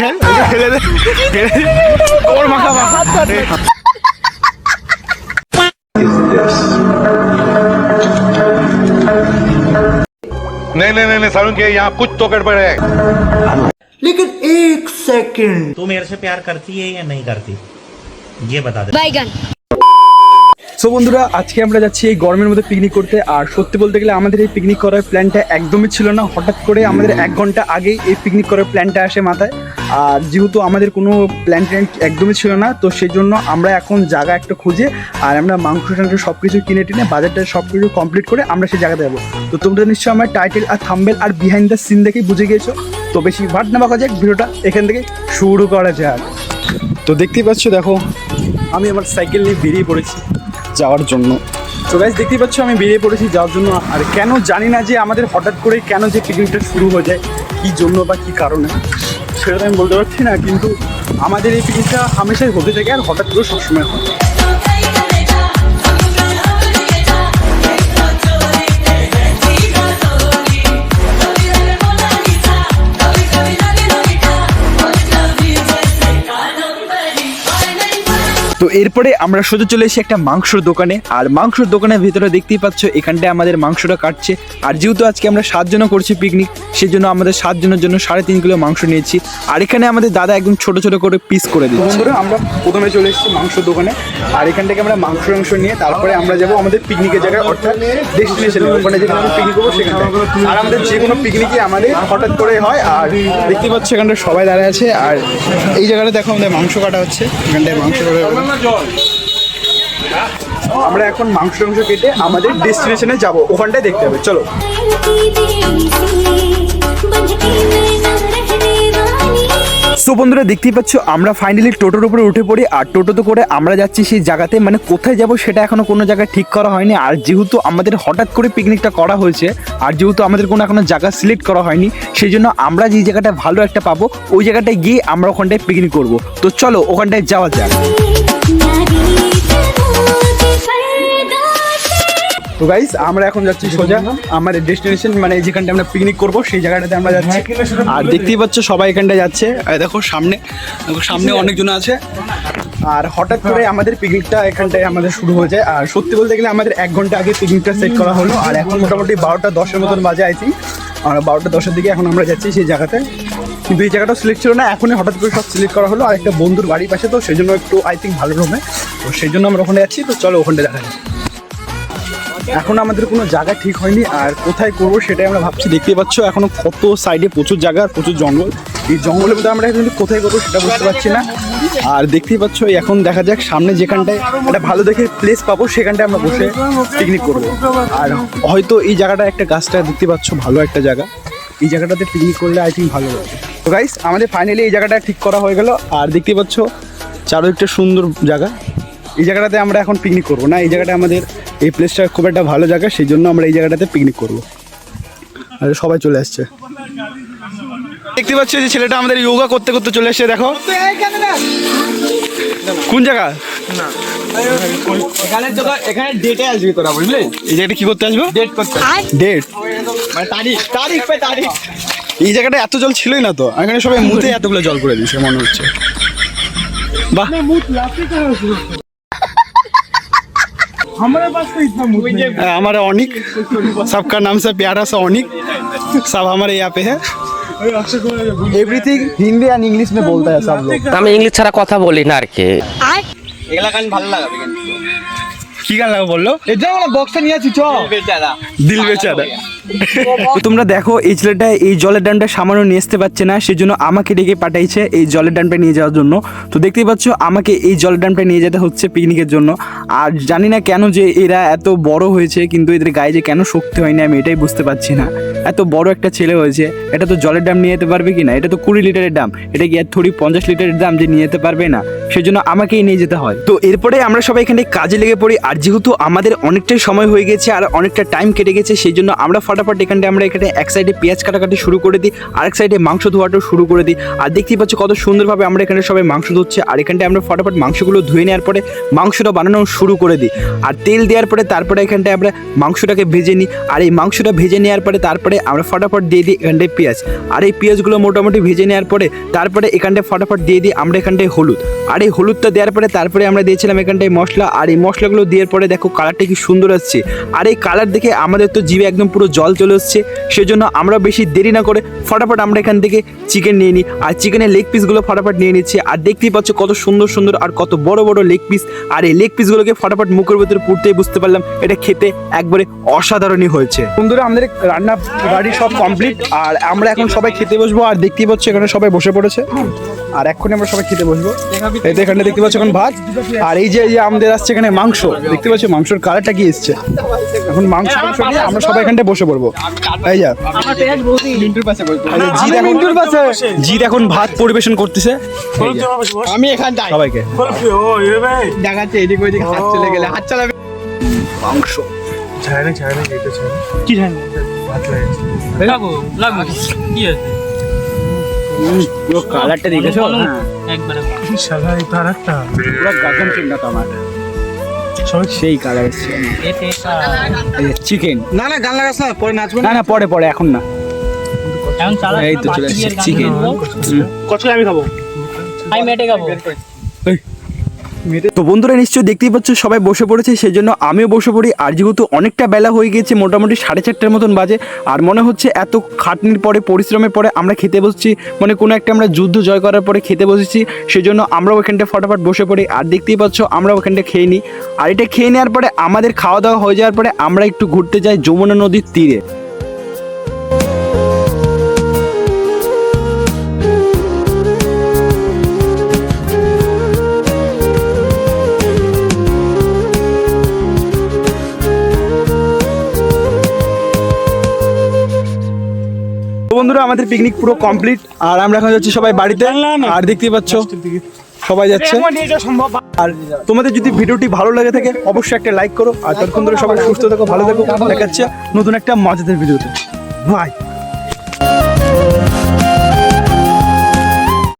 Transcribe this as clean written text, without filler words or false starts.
नहीं सारुण के यहाँ कुछ तो गड़बड़ है। लेकिन एक सेकंड, तू मेरे से प्यार करती है या नहीं करती ये बता दे। बैगन। সো বন্ধুরা, আজকে আমরা যাচ্ছি এই গরমের মধ্যে পিকনিক করতে। আর সত্যি বলতে গেলে আমাদের এই পিকনিক করার প্ল্যানটা একদমই ছিল না। হঠাৎ করে আমাদের 1 ঘন্টা আগেই এই পিকনিক করার প্ল্যানটা আসে মাথায়। আর যেহেতু আমাদের কোনো প্ল্যান একদমই ছিল না, তো সেই জন্য আমরা এখন জায়গা একটা খুঁজে আর আমরা মাংস টাংস সব কিছু কিনে টিনে বাজারটা সব কিছু কমপ্লিট করে আমরা সেই জায়গাতে যাবো। তো তোমরা নিশ্চয়ই আমার টাইটেল আর থাম্বনেল আর বিহাইন্ড দ্য সিন দেখেই বুঝে গিয়েছো। তো বেশি ভাট না বাঁকা যাক, ভিডিওটা এখান থেকে শুরু করা যাক। তো দেখতেই পাচ্ছ, দেখো আমি আমার সাইকেল নিয়ে বেরিয়ে পড়েছি যাওয়ার জন্য। তো গাইস দেখতেই পাচ্ছ আমি বেরিয়ে পড়েছি যাওয়ার জন্য। আর কেন জানি না যে আমাদের হঠাৎ করে কেন যে পিকনিকটা শুরু হয়ে যায়, কী জন্য বা কী কারণে সেটা তো আমি বলতে পারছি না, কিন্তু আমাদের এই পিকনিকটা হামেশাই হতে থাকে আর হঠাৎ করে সবসময় হয়। তো এরপরে আমরা সোজা চলে এসেছি একটা মাংসর দোকানে। আর মাংসর দোকানের ভিতরে দেখতেই পাচ্ছ এখানটায় আমাদের মাংসটা কাটছে। আর যেহেতু আজকে আমরা 7 জন করছি পিকনিক, সেই জন্য আমাদের 7 জনের জন্য 3.5 কিলো মাংস নিয়েছি। আর এখানে আমাদের দাদা একদম ছোট ছোট করে পিস করে দিচ্ছে। বন্ধুরা, আমরা প্রথমে চলে এসেছি মাংসর দোকানে। আর এখান থেকে আমরা মাংস নিয়ে তারপরে আমরা যাবো আমাদের পিকনিকের জায়গায়, অর্থাৎ ডেস্টিনেশনে, ওখানে যেখানে আমরা পিকনিক করবো সেখানে। আর আমাদের যে কোনো পিকনিকই আমাদের হঠাৎ করে হয়। আর দেখতেই পাচ্ছ এখানটা সবাই দাঁড়িয়ে আছে। আর এই জায়গাটা দেখো আমাদের মাংস কাটা হচ্ছে, এখানটায় মাংস কাটা। আমরা এখন মাংস কেটে আমাদের ডেস্টিনেশনে যাব, ওখানটায় দেখতে হবে, চলো। সো বন্ধুরা, দেখতেই পাচ্ছ আমরা ফাইনালি টোটোর উপরে উঠে পড়ি। আর টোটোতে করে আমরা যাচ্ছি সেই জায়গাতে, মানে কোথায় যাব সেটা এখনো কোনো জায়গায় ঠিক করা হয়নি। আর যেহেতু আমাদের হঠাৎ করে পিকনিকটা করা হয়েছে, আর যেহেতু আমাদের কোনো এখনো জায়গা সিলেক্ট করা হয়নি, সেই জন্য আমরা যে জায়গাটা ভালো একটা পাবো ওই জায়গাটায় গিয়ে আমরা ওখানটায় পিকনিক করব। তো চলো ওখানটায় যাওয়া যাক। তো গাইস, আমরা এখন যাচ্ছি সোজা আমাদের ডেস্টিনেশন, মানে যেখানটা আমরা পিকনিক করব সেই জায়গাটাতে আমরা যাচ্ছি। আর দেখতেই পাচ্ছ সবাই এখানটায় যাচ্ছে। দেখো সামনে অনেকজন আছে। আর হঠাৎ করে আমাদের পিকনিকটা এখানটায় আমাদের শুরু হয়ে যায়। আর সত্যি বলতে গেলে আমাদের 1 ঘন্টা আগে পিকনিকটা সেট করা হলো। আর এখন মোটামুটি 12:10 মতন বাজে, আই থিঙ্ক। আর 12:10 দিকে এখন আমরা যাচ্ছি সেই জায়গাতে। কিন্তু এই জায়গাটাও সিলেক্ট ছিল না, এখনই হঠাৎ করে সব সিলেক্ট করা হলো। আর একটা বন্ধুর বাড়ির পাশে, তো সেই জন্য একটু আই থিঙ্ক ভালো হবে। তো সেই জন্য আমরা ওখানে যাচ্ছি। তো চলো ওখানটা দেখা যায়। এখন আমাদের কোনো জায়গা ঠিক হয়নি, আর কোথায় করবো সেটাই আমরা ভাবছি। দেখতে পাচ্ছ এখনো কত সাইডে প্রচুর জায়গা, প্রচুর জঙ্গল। এই জঙ্গলের মধ্যে আমরা কিন্তু কোথায় করবো সেটা বুঝতে পারছি না। আর দেখতেই পাচ্ছ এখন দেখা যাক সামনে যেখানটায় একটা ভালো দেখে প্লেস পাবো সেখানটায় আমরা বসে পিকনিক করবো। আর হয়তো এই জায়গাটা একটা গাছটা দেখতে পাচ্ছ ভালো একটা জায়গা, এই জায়গাটাতে পিকনিক করলে আই থিঙ্ক ভালো হবে। তো গাইস, আমাদের ফাইনালি এই জায়গাটা ঠিক করা হয়ে গেল। আর দেখতে পাচ্ছ চারদিকটা সুন্দর জায়গা। এই জায়গাটাতে আমরা এখন পিকনিক করবো না, এই জায়গাটা আমাদের এই প্লেসটা খুব একটা ভালো জায়গা, সেই জন্য আমরা এই জায়গাটাতে পিকনিক করবো। আর সবাই চলে আসছে। দেখতে পাচ্ছ যে ছেলেটা আমাদের যোগা করতে করতে চলে এসছে। দেখো কোন জায়গা, এখানে ডেটে আসবি তোরা, বুঝলি? এই জায়গাটা কি করতে আসবো? ডেট করতে। ডেট মানে তারিখ। এই জায়গাটা এত জল ছিলই না তো, এখানে সবাই মুতে এতগুলো জল করে দিয়েছে মনে হচ্ছে। বাহ, हमारा ऑनिक, सबका नाम से प्यारा सा ऑनिक, सब हमारे यहाँ पे है। एवरीथिंग हिंदी एंड इंग्लिश में बोलता है सब लोग। আমি ইংলিশ ছাড়া কথা বলি না আর কি। এগুলা গান ভালো লাগাবে কেন? কি গান লাগবে বললো? এটা আমরা বক্সটা নিয়ে আছি, চল। দিল বেচারা। তোমরা দেখো এই ছেলেটা এই জলের ড্যামটা সামান্য নিয়ে আসতে পারছে না, সেজন্য আমাকে ডেকে পাঠাইছে এই জলের ড্যামটা নিয়ে যাওয়ার জন্য। তো দেখতেই পাচ্ছ আমাকে এই জলের ড্যামটা নিয়ে যেতে হচ্ছে পিকনিকের জন্য। আর জানি না কেন যে এরা এত বড় হয়েছে, কিন্তু এদের গায়ে যে কেন শক্তি হয়নি আমি এটাই বুঝতে পারছি না। এত বড় একটা ছেলে হয়েছে, এটা তো জলের ড্যাম নিয়ে যেতে পারবে কি না? এটা তো 20 লিটারের ড্যাম, এটা কি আর থোড়ি 50 লিটারের ড্যাম যে নিয়ে যেতে পারবে না? সেজন্য আমাকেই নিয়ে যেতে হয়। তো এরপরে আমরা সবাই এখানে কাজে লেগে পড়ি। আর যেহেতু আমাদের অনেকটাই সময় হয়ে গেছে আর অনেকটা টাইম কেটে গেছে, সেই জন্য আমরা ফটাফট এখানটা আমরা এখানে এক সাইডে পেঁয়াজ কাটাকাটি শুরু করে দিই, আরেক সাইডে মাংস ধোয়াটাও শুরু করে দিই। আর দেখতেই পাচ্ছ কত সুন্দরভাবে আমরা এখানে সবাই মাংস ধুচ্ছে। আর এখানটায় আমরা ফটাফট মাংসগুলো ধুয়ে নেওয়ার পরে মাংসটা বানানো শুরু করে দিই। আর তেল দেওয়ার পরে তারপরে এখানটায় আমরা মাংসটাকে ভেজে নিই। আর এই মাংসটা ভেজে নেওয়ার পরে তারপরে আমরা ফটাফট দিয়ে দিই এখানটায় পেঁয়াজ। আর এই পেঁয়াজগুলো মোটামুটি ভেজে নেওয়ার পরে তারপরে এখানটায় ফটাফট দিয়ে দিই আমরা এখানটায় হলুদ। আর এই হলুদটা দেওয়ার পরে তারপরে আমরা দিয়েছিলাম এখানটায় মশলা। আর এই মশলাগুলো দেওয়ার পরে দেখো কালারটা কি সুন্দর আসছে। আর এই কালার দেখে আমাদের তো জিভে একদম পুরো জল চলে আসছে। সেজন্য আমরা বেশি দেরি না করে ফটাফট আমরা এখান থেকে চিকেন নিয়ে নিই। আর চিকেনের লেগ পিসগুলো ফটাফট নিয়ে নিচ্ছি। আর দেখতেই পাচ্ছ কত সুন্দর সুন্দর আর কত বড় বড় লেগ পিস। আর এই লেগ পিসগুলোকে ফটাফট মুখের ভেতরে পুড়তেই বুঝতে পারলাম এটা খেতে একবারে অসাধারণই হয়েছে। বন্ধুরা আমাদের রান্না বাড়ি সব কমপ্লিট। আর আমরা এখন সবাই খেতে বসবো। আর দেখতেই পাচ্ছ এখানে সবাই বসে পড়েছে। আর এক্ষুনি আমরা সবাই খেতে বসবো। এই তো এখানে দেখতে পাচ্ছ এখন ভাত। আর এই যে আমাদের আসছে এখানে মাংস, দেখতে পাচ্ছ মাংসের কালারটা কি এসছে। এখন মাংস দিয়ে আমরা সবাই এখানটা বসে পড়বো। এই যা জিৎ এখন ভাত পরিবেশন করতেছে। আমি এখানটায় সবাইকে দেখাচ্ছে এদিক ওইদিকে হাত চলে গেলে হাত চালাবে। মাংস কি পুরো কালারটা দেখেছো? সেই কালার এসছে চিকেন। না না গান লাগাস না, পরে নাচবো। না না পরে পরে এখন না। এই তো চলে আসছে চিকেন। কত আমি খাবো? আমি মেটে খাবো। তো বন্ধুরা নিশ্চয়ই দেখতেই পাচ্ছ সবাই বসে পড়েছে, সেই জন্য আমিও বসে পড়ি। আর যেহেতু অনেকটা বেলা হয়ে গেছে, মোটামুটি 4:30টার মতন বাজে। আর মনে হচ্ছে এত খাটনির পরে পরিশ্রমের পরে আমরা খেতে বসছি, মানে কোনো একটা আমরা যুদ্ধ জয় করার পরে খেতে বসেছি। সেই জন্য আমরাও ওখানটা ফটাফট বসে পড়ি। আর দেখতেই পাচ্ছ আমরা ওখানটা খেয়ে নিই। আর এটা খেয়ে নেওয়ার পরে আমাদের খাওয়া দাওয়া হয়ে যাওয়ার পরে আমরা একটু ঘুরতে যাই যমুনা নদীর তীরে। বন্ধুরা আমাদের পিকনিক পুরো কমপ্লিট। আর আমরা এখন যাচ্ছি সবাই বাড়িতে। আর দেখতেই পাচ্ছ সবাই যাচ্ছে। আর তোমাদের যদি ভিডিওটি ভালো লাগে থাকে অবশ্যই একটা লাইক করো। আর ততক্ষণ ধরে সবাই সুস্থ থাকো, ভালো থাকো। দেখাচ্ছে নতুন একটা মজাদার ভিডিওতে। বাই।